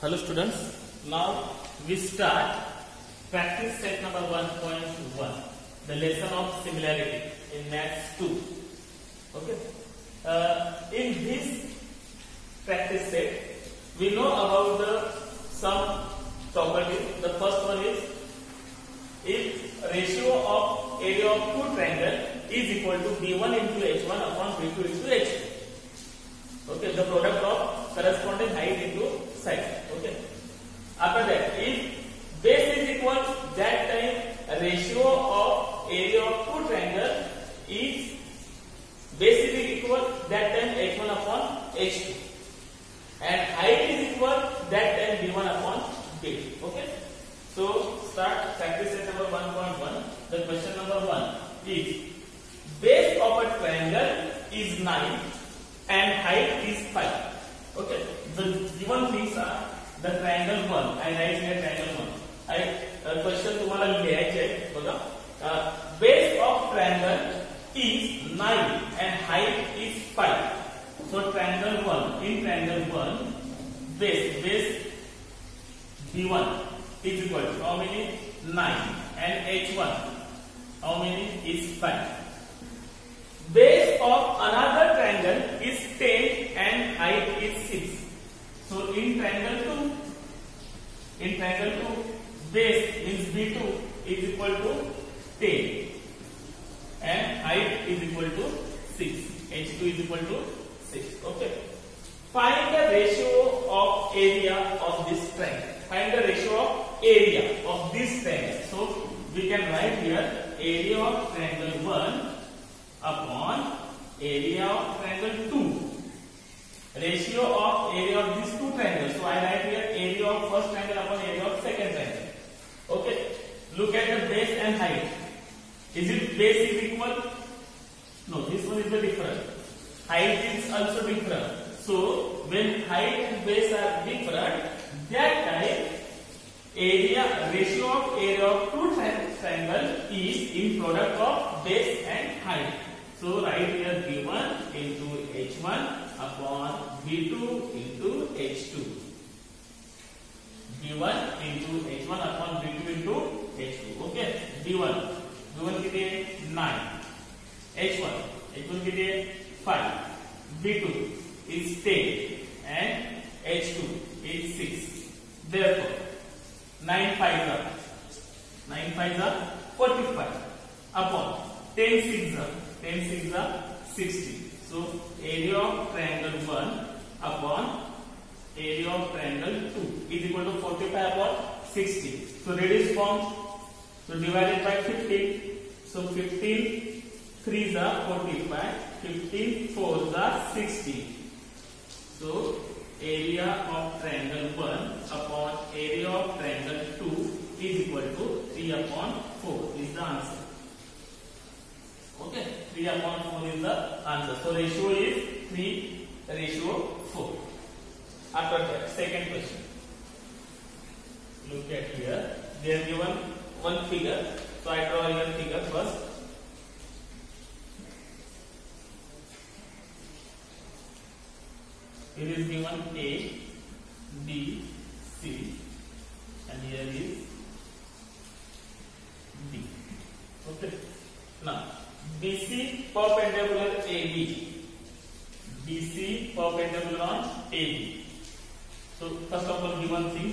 Hello students, now we start practice set number 1.1, the lesson of similarity in Maths 2. Okay. In this practice set, we know about some properties. The first one is if ratio of area of two triangle is equal to B1 into H1 upon B2 into H2. Okay, the product of corresponding height into side. Okay. After that, if base is equal, that time ratio of area of two triangle is base is equal, that time H1 upon H2, and height is equal, that time B1 upon B2. Okay. So start practice set number 1.1. The question number 1 is base of a triangle is 9 and height is 5. Okay. The given things are the triangle 1. I write here triangle 1. Question तुम्हाला लिहायचे आहे बघा. Base of triangle is 9 and height is 5. So triangle 1, in triangle 1, base B1 is equal to how many? 9, and H1 how many? Is 5. Base of another triangle is 10 and height is 6. So in triangle 2, base means B2 is equal to 10 and height is equal to 6. H2 is equal to 6. Okay. Find the ratio of area of this triangle. Find the ratio of area of this triangle. So we can write here area of triangle 1 upon area of triangle 2. Ratio of area of these two triangles. So I write here area of first triangle upon area of second triangle. Okay. Look at the base and height. Is it base is equal? No, this one is the different. Height is also different. So when height and base are different, that time ratio of area of two triangle is in product of base and height. So write here B1 into H1 upon B2 into H2. B1 into H1 upon B2 into H2. Okay. B1 किती आहे 9. H1 किती आहे 5. B2 is 10 and H2 is 6. Therefore 9 5s are 45 upon 10 6s are 60. So area of triangle 1 upon area of triangle 2 is equal to 45 upon 60. So radius forms. So divided by 15. So 15 3s are 45. 15 4s are 60. So area of triangle 1 upon area of triangle 2 is equal to 3 upon 4 is the answer. Okay, 3 upon 4 is the answer. So ratio is 3 ratio 4. After that, second question. Look at here. They are given one figure. So I draw your figure first. Here is given A, B, C, and here is D. Okay. Now BC perpendicular AB. BC perpendicular on AB. So first of all, given thing.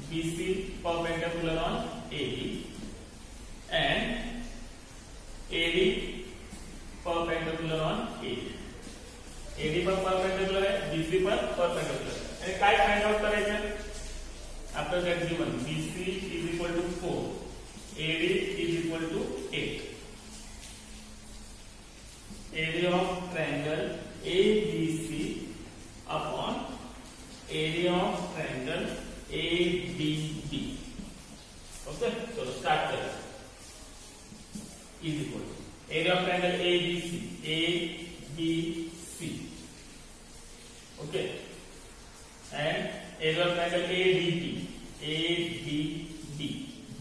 BC perpendicular on AB and AD perpendicular on AB. AD पर perpendicular है, BC पर perpendicular है. आणि काय find out करायचं? After that given BC is equal to 4, AD is equal to 8. Area of triangle ABC upon area of triangle ADB. Okay, so start there. Is equal to area of triangle ABC. Okay, and area of triangle ADB.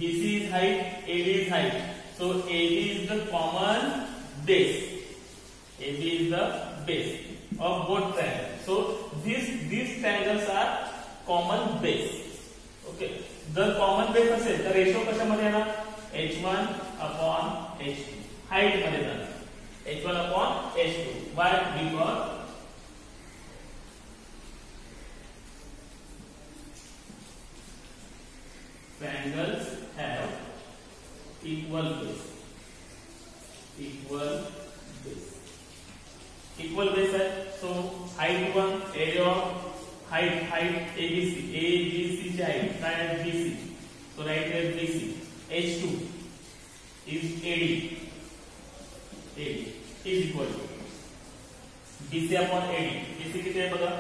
BC is height, AD is height. So AB is the common base. AB is the base of both triangles. So these triangles are common base. Okay, जर common base असेल तर ratio कशामध्ये येणार? h1 upon h2 height मध्ये जाणार h1 upon h2. Y? Because triangles have equal base. Equal base है, so height 1 area of height ABC ची height काय आहे? BC. So right here BC. H2 is AD is equal to BC upon AD. BC किती आहे बघा?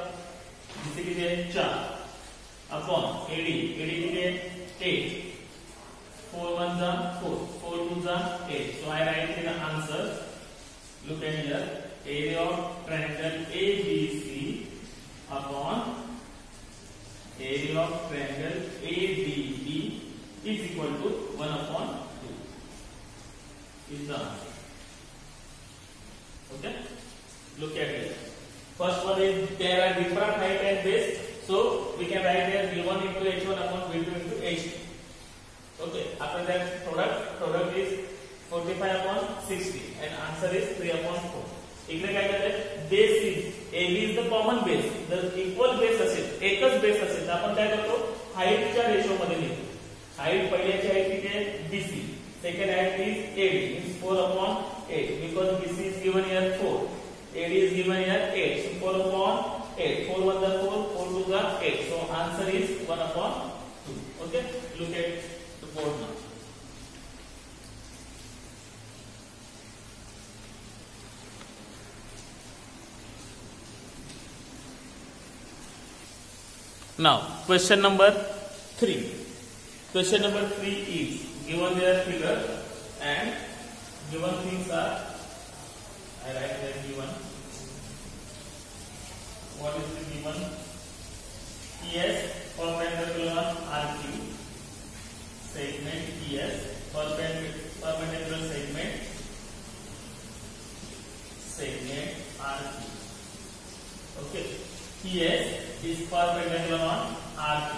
BC किती आहे? 4 upon AD किती आहे? 8. 4 1 जा 4, 4 2 जा 8. So I write here the answer. Look at here. Area of triangle ABC upon area of triangle ADB is equal to 1 upon 2 is the answer. Okay, look at it. First one is there are different height and base, so we can write here V1 into H1 upon V2 into H2. Okay, after that product is 45 upon 60 and answer is 3 upon 4. इकडे काय करते? Base is AB is the common base. जर equal base असेल, एकच base असेल तर आपण काय करतो? हाईटच्या रेशो मध्ये लिहितो. हाईट पहिल्याची हाईट किती आहे? BC. Second height is AD means 4 upon 8 because BC is given here 4, AD is given here 8, so 4 upon 8. 4 1 is 4, 4 2 is 8. So answer is 1 upon 2. Okay, look at the board now. Now, question number 3. Question number 3 is given their figure and given things are, I write there given. What is the given? ES perpendicular RQ segment ES perpendicular segment RQ. Okay. ES is perpendicular on RQ.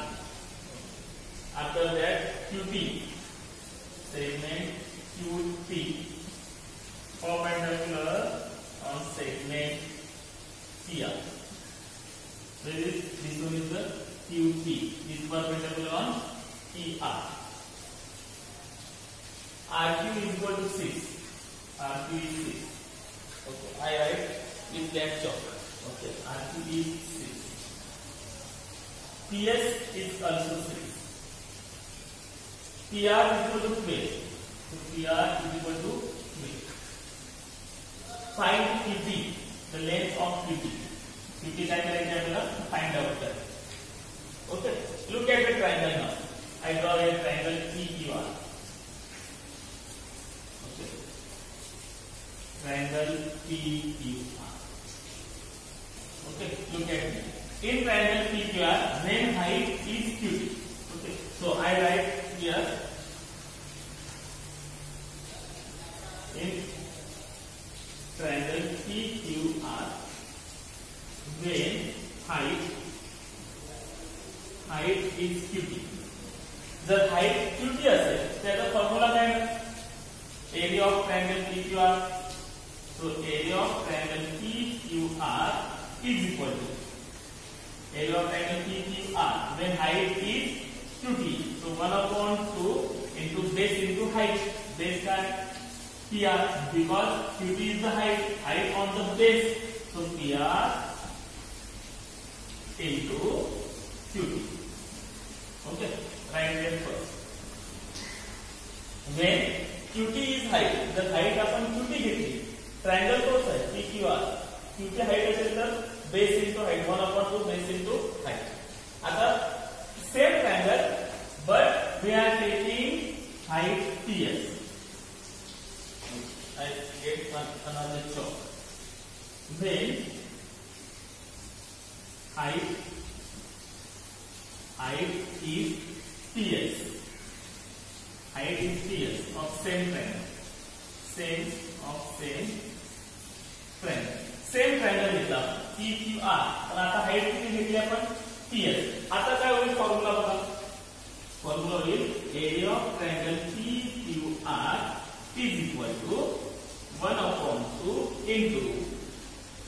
After that, QT segment QT perpendicular on segment PR. So this one is the QT is perpendicular on PR. RQ is equal to 6. RQ is 6. Okay, I write with black chalk. Okay, RQ is 6. PS is also 6. PR is equal to 12. So PR is equal to 12. Find QT, the length of QT. QT काय करायचे आपल्याला? Find out करायचे. Okay, look at the triangle now. I draw a triangle PQR. Okay, triangle PQR. Okay, look at me. In triangle PQR, main height is QT. Okay, so I write here in triangle PQR, when height is QT. जर height QT असेल त्याचा formula काय आहे? Area of triangle PQR. So area of triangle PQR is equal to area of triangle PQR when height is QT. So 1 upon 2 into base into height. Base का PR because QT is the height on the base. So PR into QT. Okay, write that first. When QT is height, the height upon QT घेतली. Triangle तोच आहे PQR. QT height असेल तर base into height 1 upon 2 base into height. आता same triangle but we are taking height PS. I get another chalk. When height is PS. Height is PS of same triangle. Same triangle घेतला. P Q are, पण आता height किती घेतली आपण PS. आता काय होईल फॉर्म्युला बघा, फॉर्म्युला होईल area of triangle P Q R is equal to 1/2 into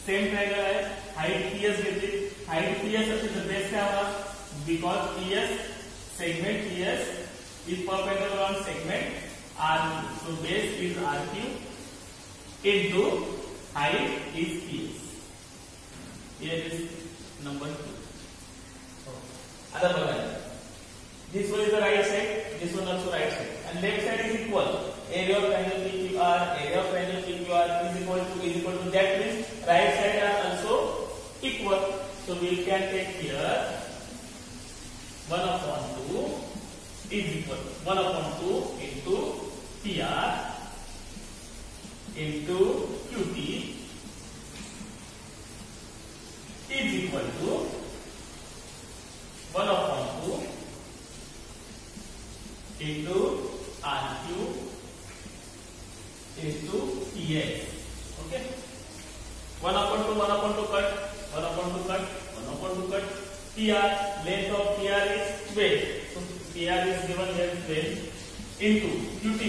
same triangle आहे, हाईट पीएस घेतली, हाईट पीएस असेल तर बेस काय होणार, because PS segment PS is perpendicular on segment RQ. So base is RQ into height is PS. Here is number 2. Other one. This one is the right side. This one also right side. And left side is equal. Area of triangle PQR. Area of triangle PQR is equal to. That means right side are also equal. So we can take here 1/2 is equal to 1/2 into PR into QT is equal to 1/2 into RQ into PS. Okay, 1/2 cut, 1/2 cut. PR, length of PR is 12. So PR is given here 12 into QT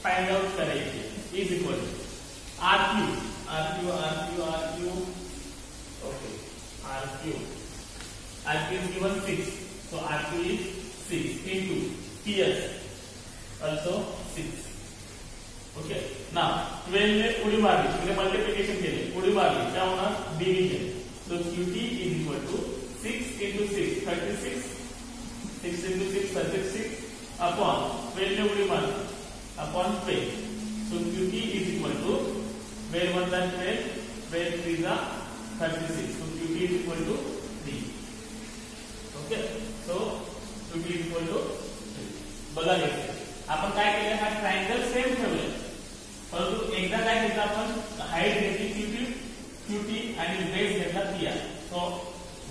find out करायचे is equal to RQ. Okay, RQ is given 6. So RQ is 6 into PS also 6. Okay. Now 12 ने उडी मारली, म्हणजे multiplication केले, उडी मारली क्या होणार division. So QT is equal to 6 into 6, 36. 6 into 6, 36 upon 12 ने उडी मारली upon 12. So QT is equal to 12 1 than 12, 12 3 is 36. So QT is equal to 3. Okay. So QT is equal to 3. बघा घेतलं आपण काय केलं, हा ट्रायंगल सेम ठेवले, परंतु एकदा काय घेतलं आपण हाईट घेतली QT and base घेतला PR. So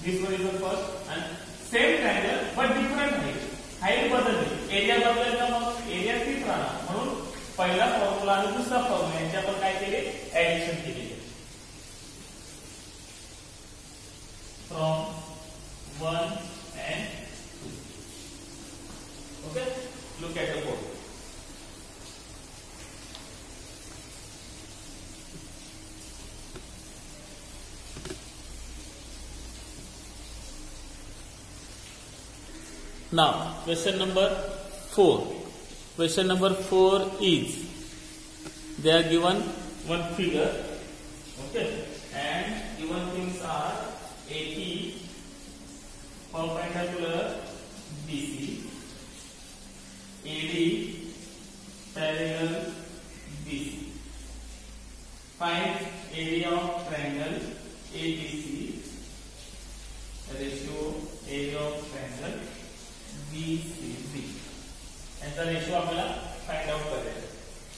this one is the first and same triangle but different height. Height बदलली, एरिया बदलला तर मग एरिया तीच राहणार, म्हणून पहिला फॉर्म्युला आणि दुसरा फॉर्म्युला यांची आपण काय केले, ऍडिशन केली. From 1 and 2. Okay, look at the board. Now, question number 4. Question number 4 is, they are given one figure, okay, and given things are AP perpendicular BC, AD parallel BC. Find area of triangle ABC, ratio area of triangle BCB. यांचा ratio आपल्याला find out करायचा.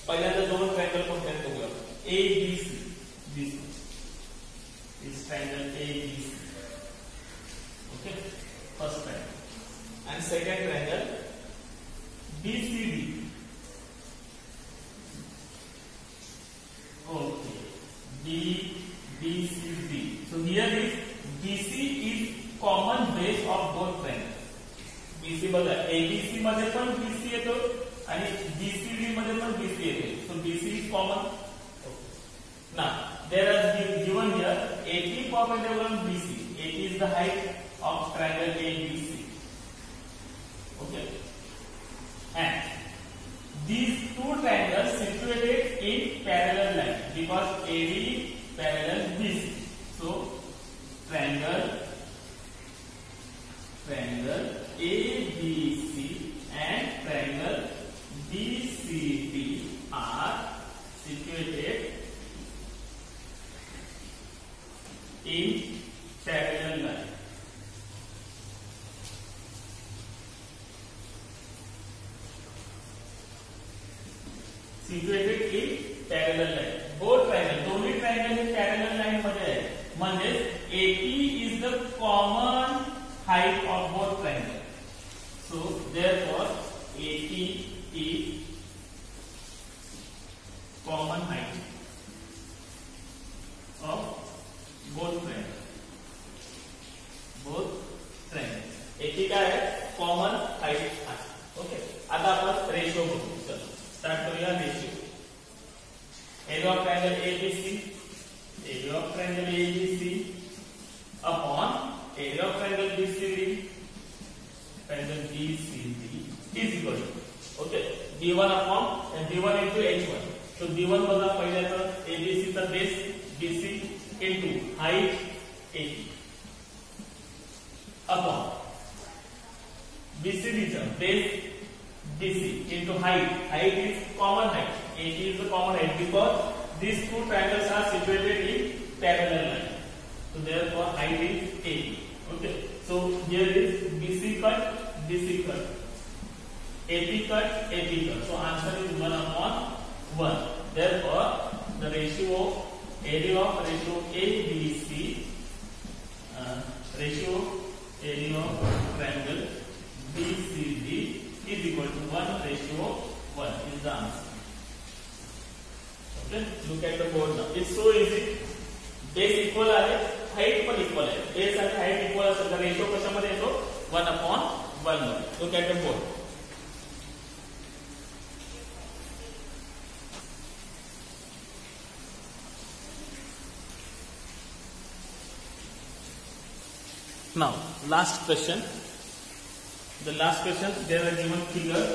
पहिल्यांदा दोन triangle कोणते आहेत बघूया. ABC, this triangle ABC. Okay, first triangle. And second triangle BCD. Okay, BCD. So here is BC is common base of both triangles. BC बघा, ABC मध्ये पण BC येतो आणि BCD मध्ये पण BC येते. So BC is common. Now there is given here AP perpendicular on BC. AP is the height of triangle ABC. Okay, and these two triangles situated in parallel line because AD parallel BC. So triangle ABC and triangle BCD are situated in parallel line. Situated in parallel line. Both triangle, दोन्ही triangle हे parallel line मध्ये आहे, म्हणजे AP is the common height of both triangles. So therefore AP is common height of both triangle एकी काय आहे common height आहे. Okay आता आपण रेशिओ बघू. चलो स्टार्ट करूया ratio. Area of triangle ABC upon area of triangle BCD is equal to okay b1 upon b1 into h1. So b1 बघा पहिल्याचं abc चा base bc into height ab upon bcd चा base bc into height is common height. ab is the common height because these two triangles are situated in parallel line. So therefore height is ab. Okay, so here is bc cut, AP cut. So answer is 1 upon 1. Therefore, the ratio area of area of triangle BCD is equal to 1:1 is the answer. Okay, look at the board now. It's so easy. Base equal आहे, height पण equal आहे. Base आणि height equal असेल तर ratio कशामध्ये येतो 1 upon 1. Look at the board. Now, last question. The last question, there are given figure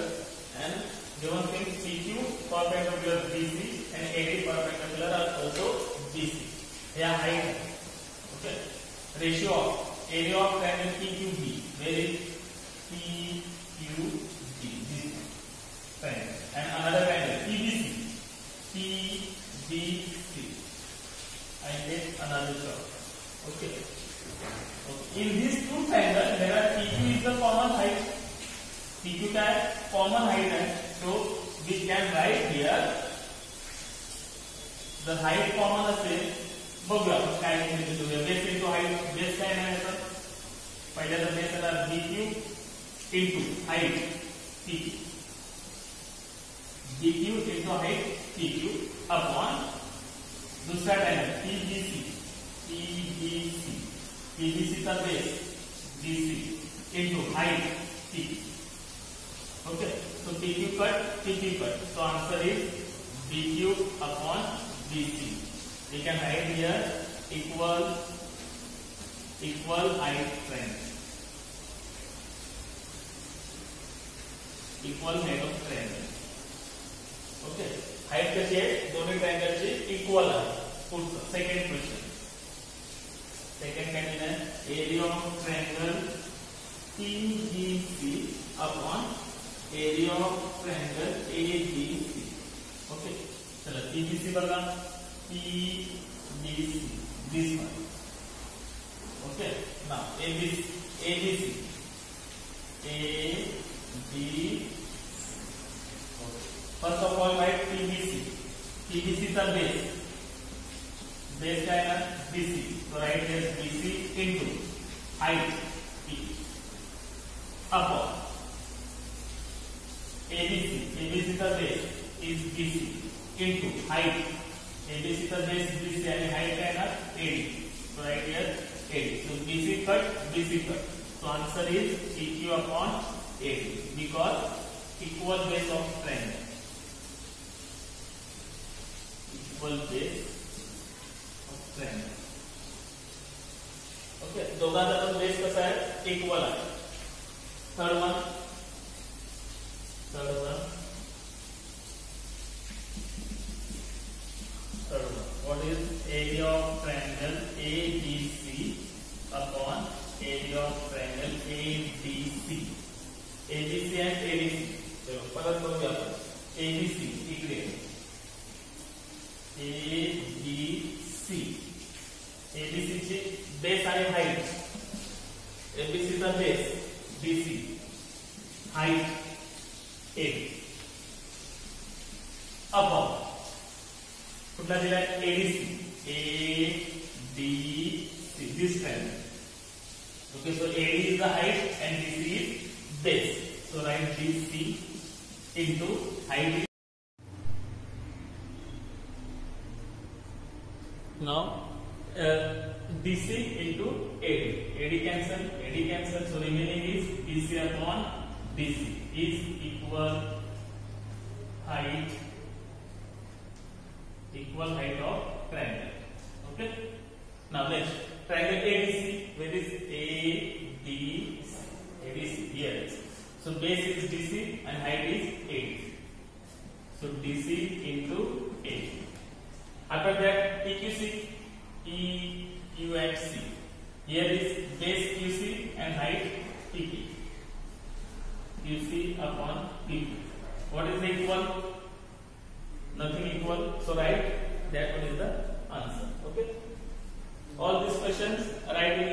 and given things PQ perpendicular BC and AD perpendicular are also BC. They are height. Okay. Ratio of area of triangle PQB. Where is PQB? This triangle. And another triangle PBC. I get another shot. Okay. In these two triangles, there are PQ is the common height. PQ का common height है, so we can write here the height common असेल. बघूया काय लिहितो. Base into height. Base काय नाही तर पहिल्याचा base येणार BQ into height PQ. BQ into height PQ upon दूसरा triangle PBC. PBC का base BC into height P. Okay, so PQ cut. So answer is BQ upon BC. We can write here equal height triangle. Equal height of triangle. Okay, height कशी आहे दोन्ही triangle ची equal आहे. पुढचं second question. Second question is area of triangle PBC upon area of triangle ABC. Okay, चलो PBC बघा PBC this one. Okay, now ABC. First of all write PBC चा base. Base का है ना BC. So write here BC into height P upon ABC का base is BC into height. ABC का base BC यानी height का है ना AD. So write here AD. So BC cut. So answer is PQ upon AD because equal base of triangle. Equal base. Okay दोघांचा पण base कसा आहे equal आहे. Third one what is area of triangle ABC upon area of triangle ADC. ABC and ADC. चलो परत बघूया आपण. ABC इकडे ABC ची बेस आणि हाईट. ABC चा base BC height AD upon कुठला दिलाय ADC this triangle. Okay, so AD is the height and BC is base. So write BC into height. Now DC into AD cancel, so remaining is BC upon DC is equal height of triangle. Okay, now next triangle ADC, where is ADC here, so base is DC and height is AD, so DC into AD. After that EQC, EQ and C. Here is base QC and height PP. QC upon PP. What is the equal? Nothing equal. So write that one is the answer. Okay. All these questions write in